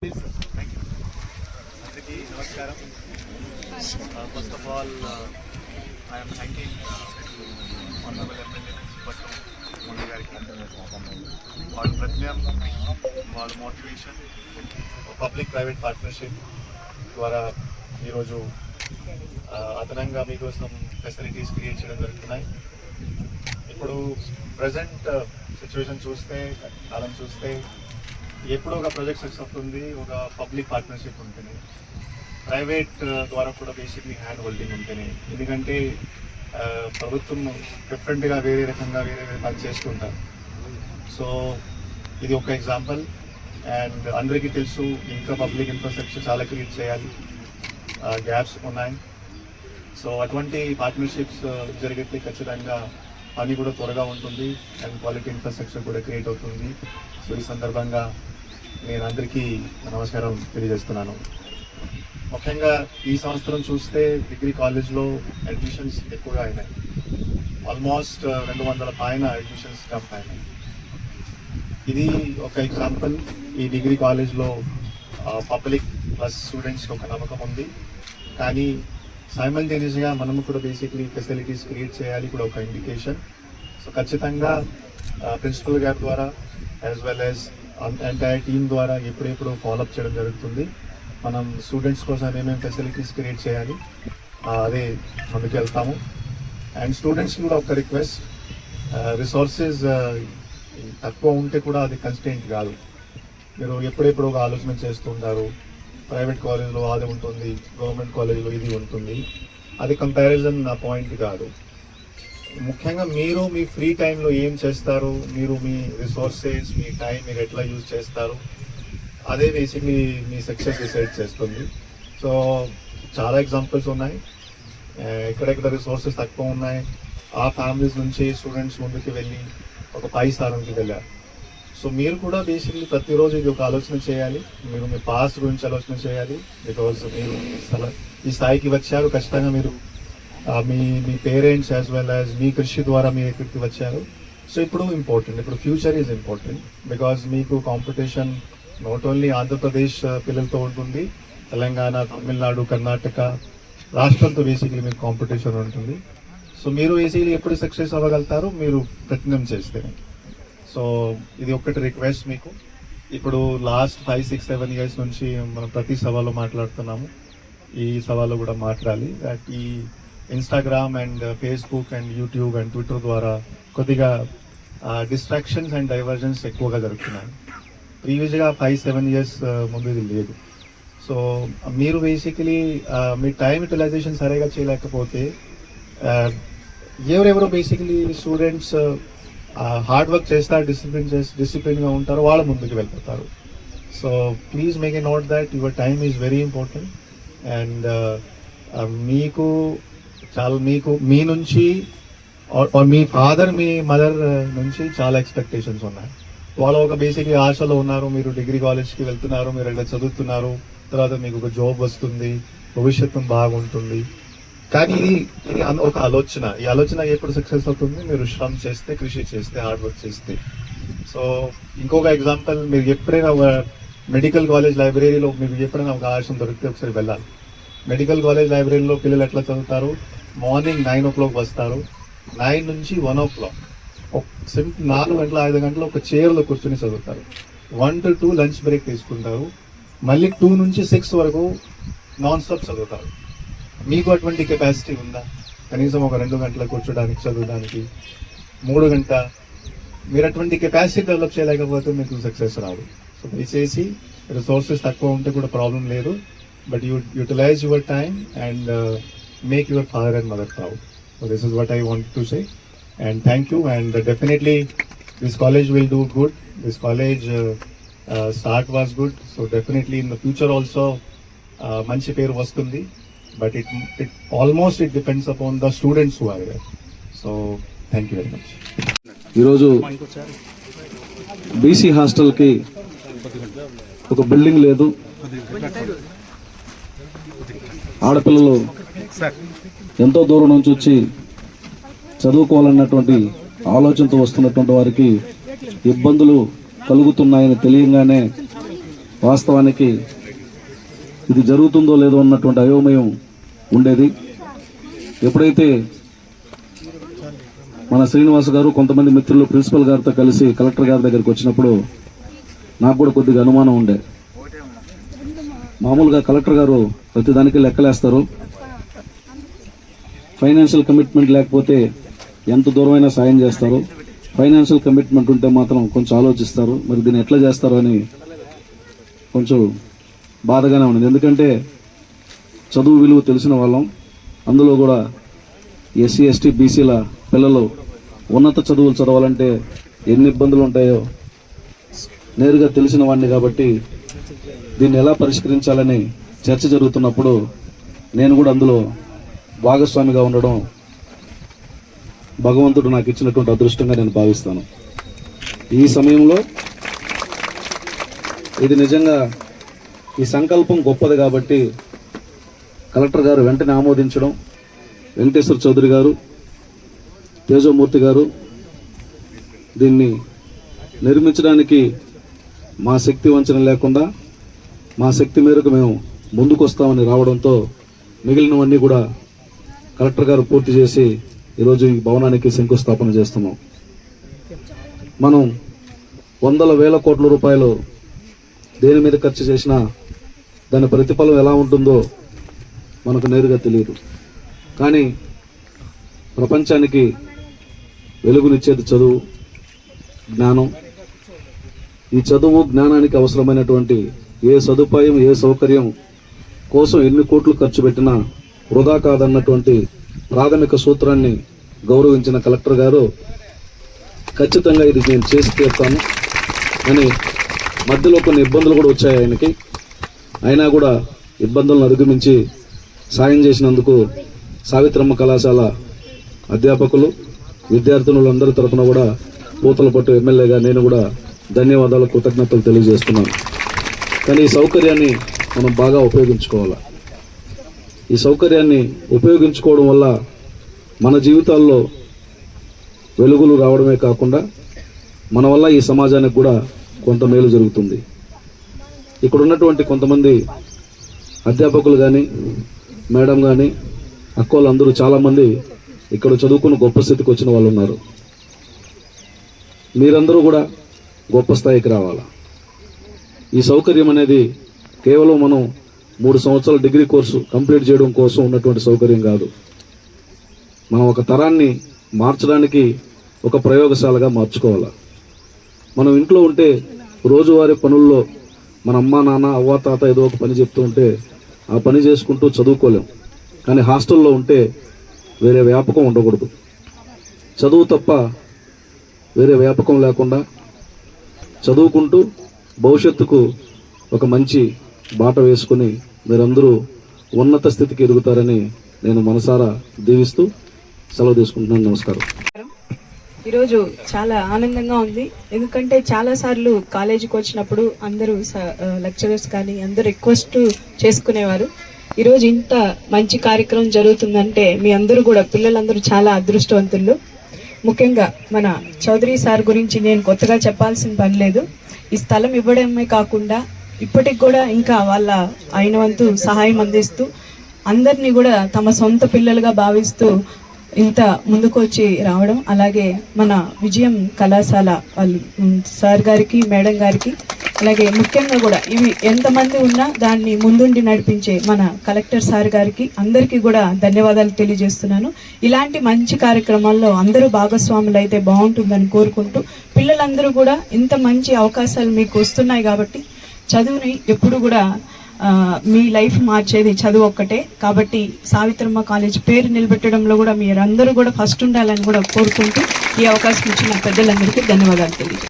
Thank you. అందరికీ నమస్కారం. First of all, I am thanking Honorable MLA పట్టు మోదీ గారికి వాళ్ళ ప్రజ్ఞం, వాళ్ళ మోటివేషన్, పబ్లిక్ ప్రైవేట్ పార్ట్నర్షిప్ ద్వారా ఈరోజు అదనంగా మీకోసం ఫెసిలిటీస్ క్రియేట్ చేయడం జరుగుతున్నాయి. ఇప్పుడు ప్రజెంట్ సిచ్యువేషన్ చూస్తే, కాలం చూస్తే ఎప్పుడు ఒక ప్రాజెక్ట్ సక్సెస్ అవుతుంది, ఒక పబ్లిక్ పార్ట్నర్షిప్ ఉంటుంది, ప్రైవేట్ ద్వారా కూడా బేసిక్లీ హ్యాండ్ హోల్డింగ్ ఉంటుంది. ఎందుకంటే ప్రభుత్వం డిఫరెంట్గా వేరే రకంగా వేరే పని చేస్తుంటారు. సో ఇది ఒక ఎగ్జాంపుల్. అండ్ అందరికీ తెలుసు, ఇంకా పబ్లిక్ ఇన్ఫ్రాస్ట్రక్చర్ చాలా క్రియేట్ చేయాలి, గ్యాప్స్ ఉన్నాయి. సో అటువంటి పార్ట్నర్షిప్స్ జరిగితే ఖచ్చితంగా పని కూడా త్వరగా ఉంటుంది అండ్ క్వాలిటీ ఇన్ఫ్రాస్ట్రక్చర్ కూడా క్రియేట్ అవుతుంది. సో ఈ సందర్భంగా నేను అందరికీ నమస్కారం తెలియజేస్తున్నాను. ముఖ్యంగా ఈ సంవత్సరం చూస్తే డిగ్రీ కాలేజ్లో అడ్మిషన్స్ ఎక్కువగా అయినాయి. ఆల్మోస్ట్ 200 పైన అడ్మిషన్స్ జంప్ అయినాయి. ఇది ఒక ఎగ్జాంపుల్. ఈ డిగ్రీ కాలేజ్లో పబ్లిక్ ప్లస్ స్టూడెంట్స్కి ఒక నమ్మకం ఉంది. కానీ సైమల్టేనియస్గా మనము కూడా బేసిక్లీ ఫెసిలిటీస్ క్రియేట్ చేయాలి కూడా ఒక ఇండికేషన్. సో ఖచ్చితంగా ప్రిన్సిపల్ గారి ద్వారా as well as entire team ద్వారా ఎప్పుడెప్పుడు ఫాలోఅప్ చేయడం జరుగుతుంది. మనం స్టూడెంట్స్ కోసం ఏమేమి ఫెసిలిటీస్ క్రియేట్ చేయాలి అదే ముందుకు వెళ్తాము. అండ్ స్టూడెంట్స్కి కూడా ఒక రిక్వెస్ట్, రిసోర్సెస్ తక్కువ ఉంటే కూడా అది కన్స్టెంట్ కాదు. మీరు ఎప్పుడెప్పుడు ఒక ఆలోచన చేస్తుంటారు, ప్రైవేట్ కాలేజ్లో అది ఉంటుంది, గవర్నమెంట్ కాలేజ్లో ఇది ఉంటుంది, అది కంపారిజన్ నా పాయింట్ కాదు. ముఖ్యంగా మీరు మీ ఫ్రీ టైంలో ఏం చేస్తారు, మీరు మీ రిసోర్సెస్, మీ టైం మీరు ఎట్లా యూజ్ చేస్తారు, అదే బేసిక్లీ మీ సక్సెస్ డిసైడ్ చేస్తుంది. సో చాలా ఎగ్జాంపుల్స్ ఉన్నాయి. ఎక్కడెక్కడ రిసోర్సెస్ తక్కువ ఉన్నాయి, ఆ ఫ్యామిలీస్ నుంచి స్టూడెంట్స్ ముందుకు వెళ్ళి ఒక పై స్థానంకి వెళ్ళారు. సో మీరు కూడా బేసిక్లీ ప్రతిరోజు ఇది ఒక ఆలోచన చేయాలి. మీరు మీ పాస్ట్ గురించి ఆలోచన చేయాలి. బికాజ్ మీరు ఈ స్థాయికి వచ్చారు, ఖచ్చితంగా మీరు మీ పేరెంట్స్ యాజ్ వెల్ యాజ్ మీ కృషి ద్వారా మీరు ఎక్కడికి వచ్చారు. సో ఇప్పుడు ఇంపార్టెంట్, ఇప్పుడు ఫ్యూచర్ ఈజ్ ఇంపార్టెంట్. బికాజ్ మీకు కాంపిటీషన్ నాట్ ఓన్లీ ఆంధ్రప్రదేశ్ పిల్లలతో ఉంటుంది, తెలంగాణ, తమిళనాడు, కర్ణాటక రాష్ట్రంతో బేసిక్లీ మీకు కాంపిటీషన్ ఉంటుంది. సో మీరు బేసిక్లీ ఎప్పుడు సక్సెస్ అవ్వగలుగుతారు, మీరు ప్రయత్నం చేస్తే. సో ఇది ఒకటి రిక్వెస్ట్ మీకు. ఇప్పుడు లాస్ట్ 5, 6, 7 years నుంచి మనం ప్రతి సభలో మాట్లాడుతున్నాము. ఈ సభలో కూడా మాట్లాడాలి. దట్ ఈ Instagram and Facebook and YouTube and Twitter ద్వారా కొద్దిగా డిస్ట్రాక్షన్స్ అండ్ డైవర్జన్స్ ఎక్కువగా జరుగుతున్నాయి. ప్రీవియస్గా 5, 7 years ముందు ఇది లేదు. సో మీరు బేసికలీ మీ టైం యూటిలైజేషన్ సరిగా చేయలేకపోతే ఎవరెవరో బేసికలీ స్టూడెంట్స్ హార్డ్ వర్క్ చేస్తారు, డిసిప్లిన్గా ఉంటారు, వాళ్ళ ముందుకు వెళ్ళిపోతారు. So please make a note that your time is very important. And మీకు మీ నుంచి మీ ఫాదర్, మీ మదర్ నుంచి చాలా ఎక్స్పెక్టేషన్స్ ఉన్నాయి. వాళ్ళు ఒక బేసిక్లీ ఆశలో ఉన్నారు, మీరు డిగ్రీ కాలేజ్కి వెళ్తున్నారు, మీరు ఇక్కడ చదువుతున్నారు, తర్వాత మీకు ఒక జాబ్ వస్తుంది, భవిష్యత్తు బాగుంటుంది. కానీ ఇది ఒక ఆలోచన. ఈ ఆలోచన ఎప్పుడు సక్సెస్ అవుతుంది, మీరు శ్రమ చేస్తే, కృషి చేస్తే, హార్డ్ వర్క్ చేస్తే. సో ఇంకొక ఎగ్జాంపుల్, మీరు ఎప్పుడైనా ఒక మెడికల్ కాలేజ్ లైబ్రరీలో మీకు ఎప్పుడైనా ఒక అవకాశం దొరికితే ఒకసారి వెళ్ళాలి. మెడికల్ కాలేజ్ లైబ్రరీలో పిల్లలు ఎట్లా చదువుతారు, మార్నింగ్ 9 o'clock వస్తారు, 9 నుంచి 1 o'clock 4 గంటల 5 గంటలు ఒక చైర్లో కూర్చొని చదువుతారు. 1 to 2 లంచ్ బ్రేక్ తీసుకుంటారు, మళ్ళీ 2 నుంచి 6 వరకు నాన్ స్టాప్ చదువుతారు. మీకు అటువంటి కెపాసిటీ ఉందా? కనీసం ఒక 2 గంటలు కూర్చోడానికి, చదవడానికి 3 గంటల మీరు అటువంటి కెపాసిటీ డెవలప్ చేయలేకపోతే మీకు సక్సెస్ రాదు. సో దయచేసి రిసోర్సెస్ తక్కువ ఉంటే కూడా ప్రాబ్లం లేదు, but you utilise your time and make your father and mother proud. So this is what I want to say, and thank you. And definitely this college will do good. This college start was good, so definitely in the future also manchi peru vastundi, but it almost depends upon the students who are there. So thank you very much. ఈరోజు BC హాస్టల్కి ఒక building లేదు, ఆడపిల్లలు ఎంతో దూరం నుంచి వచ్చి చదువుకోవాలన్నటువంటి ఆలోచనతో వస్తున్నటువంటి వారికి ఇబ్బందులు కలుగుతున్నాయని తెలియంగానే వాస్తవానికి ఇది జరుగుతుందో లేదో అన్నటువంటి అయోమయం ఉండేది. ఎప్పుడైతే మన శ్రీనివాస్ గారు కొంతమంది మిత్రులు ప్రిన్సిపల్ గారితో కలిసి కలెక్టర్ గారి దగ్గరికి వచ్చినప్పుడు నాకు కూడా కొద్దిగా అనుమానం ఉండే. మామూలుగా కలెక్టర్ గారు ప్రతిదానికి లెక్కలేస్తారు, ఫైనాన్షియల్ కమిట్మెంట్ లేకపోతే ఎంత దూరమైనా సాయం చేస్తారు, ఫైనాన్షియల్ కమిట్మెంట్ ఉంటే మాత్రం కొంచెం ఆలోచిస్తారు. మరి దీన్ని ఎట్లా చేస్తారు అని కొంచెం బాధగానే ఉంది. ఎందుకంటే చదువు విలువ తెలిసిన వాళ్ళం, అందులో కూడా ఎస్సీ ఎస్టీ బీసీల పిల్లలు ఉన్నత చదువులు చదవాలంటే ఎన్ని ఇబ్బందులు ఉంటాయో నేరుగా తెలిసిన వాడిని కాబట్టి దీన్ని ఎలా పరిష్కరించాలని చర్చ జరుగుతున్నప్పుడు నేను కూడా అందులో భాగస్వామిగా ఉండడం భగవంతుడు నాకు ఇచ్చినటువంటి అదృష్టంగా నేను భావిస్తాను. ఈ సమయంలో ఇది నిజంగా ఈ సంకల్పం గొప్పది కాబట్టి కలెక్టర్ గారు వెంటనే ఆమోదించడం, వెంకటేశ్వర చౌదరి గారు, తేజమూర్తి గారు దీన్ని నిర్మించడానికి మా శక్తి వంచన లేకుండా మా శక్తి మేరకు మేము ముందుకు వస్తామని రావడంతో మిగిలినవన్నీ కూడా కలెక్టర్ గారు పూర్తి చేసి ఈరోజు ఈ భవనానికి శంకుస్థాపన చేస్తున్నాం. మనం వందల వేల కోట్ల రూపాయలు దేని మీద ఖర్చు చేసినా దాని ప్రతిఫలం ఎలా ఉంటుందో మనకు నేరుగా తెలియదు. కానీ ప్రపంచానికి వెలుగునిచ్చేది చదువు, జ్ఞానం. ఈ చదువు జ్ఞానానికి అవసరమైనటువంటి ఏ సదుపాయం ఏ సౌకర్యం కోసం ఎన్ని కోట్లు ఖర్చు పెట్టినా వృధా కాదన్నటువంటి ప్రాథమిక సూత్రాన్ని గౌరవించిన కలెక్టర్ గారు ఖచ్చితంగా ఇది నేను చేసి తీరుతాను అని మధ్యలో కొన్ని ఇబ్బందులు కూడా వచ్చాయి ఆయనకి. అయినా కూడా ఇబ్బందులను అధిగమించి సాయం చేసినందుకు సావిత్రమ్మ కళాశాల అధ్యాపకులు విద్యార్థులందరి తరఫున కూడా పూతలపట్టు ఎమ్మెల్యేగా నేను కూడా ధన్యవాదాలు కృతజ్ఞతలు తెలియజేస్తున్నాను. కానీ ఈ సౌకర్యాన్ని మనం బాగా ఉపయోగించుకోవాలి. ఈ సౌకర్యాన్ని ఉపయోగించుకోవడం వల్ల మన జీవితాల్లో వెలుగులు రావడమే కాకుండా మన వల్ల ఈ సమాజానికి కూడా కొంత మేలు జరుగుతుంది. ఇక్కడ ఉన్నటువంటి కొంతమంది అధ్యాపకులు కానీ మేడం కానీ అక్కోళ్ళు అందరూ చాలామంది ఇక్కడ చదువుకుని గొప్ప స్థితికి వచ్చిన వాళ్ళు ఉన్నారు. మీరందరూ కూడా గొప్ప స్థాయికి రావాలా. ఈ సౌకర్యం అనేది కేవలం మనం 3 సంవత్సరాల డిగ్రీ కోర్సు కంప్లీట్ చేయడం కోసం ఉన్నటువంటి సౌకర్యం కాదు. మనం ఒక తరాన్ని మార్చడానికి ఒక ప్రయోగశాలగా మార్చుకోవాలా. మనం ఇంట్లో ఉంటే రోజువారీ పనుల్లో మన అమ్మ నాన్న అవ్వ తాత ఏదో ఒక పని చెప్తూ ఉంటే ఆ పని చేసుకుంటూ చదువుకోలేం. కానీ హాస్టల్లో ఉంటే వేరే వ్యాపకం ఉండకూడదు. చదువు తప్ప వేరే వ్యాపకం లేకుండా చదువుకుంటూ భవిష్యత్తుకు ఒక మంచి బాట వేసుకుని మీరందరూ ఉన్నత స్థితికి ఎదుగుతారని నేను మనసారా దీవిస్తూ సెలవు తీసుకుంటున్నాను. నమస్కారం. ఈరోజు చాలా ఆనందంగా ఉంది. ఎందుకంటే చాలాసార్లు కాలేజీకి వచ్చినప్పుడు అందరూ లెక్చరర్స్ కానీ అందరూ రిక్వెస్ట్ చేసుకునేవారు. ఈరోజు ఇంత మంచి కార్యక్రమం జరుగుతుందంటే మీ అందరూ కూడా పిల్లలందరూ చాలా అదృష్టవంతులు. ముఖ్యంగా మన చౌదరి సార్ గురించి నేను కొత్తగా చెప్పాల్సిన పని లేదు. ఈ స్థలం ఇవ్వడమే కాకుండా ఇప్పటికి కూడా ఇంకా వాళ్ళ అయిన వంతు సహాయం అందిస్తూ అందరినీ కూడా తమ సొంత పిల్లలుగా భావిస్తూ ఇంత ముందుకు వచ్చి రావడం, అలాగే మన విజయం కళాశాల వాళ్ళు సార్ గారికి మేడం గారికి, అలాగే ముఖ్యంగా కూడా ఇవి ఎంతమంది ఉన్నా దాన్ని ముందుండి నడిపించే మన కలెక్టర్ సార్ గారికి అందరికీ కూడా ధన్యవాదాలు తెలియజేస్తున్నాను. ఇలాంటి మంచి కార్యక్రమాల్లో అందరూ భాగస్వాములు అయితే బాగుంటుందని కోరుకుంటూ, పిల్లలందరూ కూడా ఇంత మంచి అవకాశాలు మీకు వస్తున్నాయి కాబట్టి చదువుని ఎప్పుడు కూడా మీ లైఫ్ మార్చేది చదువు ఒక్కటే. కాబట్టి సావిత్రమ్మ కాలేజ్ పేరు నిలబెట్టడంలో కూడా మీరందరూ కూడా ఫస్ట్ ఉండాలని కూడా కోరుకుంటూ ఈ అవకాశం ఇచ్చిన పెద్దలందరికీ ధన్యవాదాలు తెలియజేస్తాను.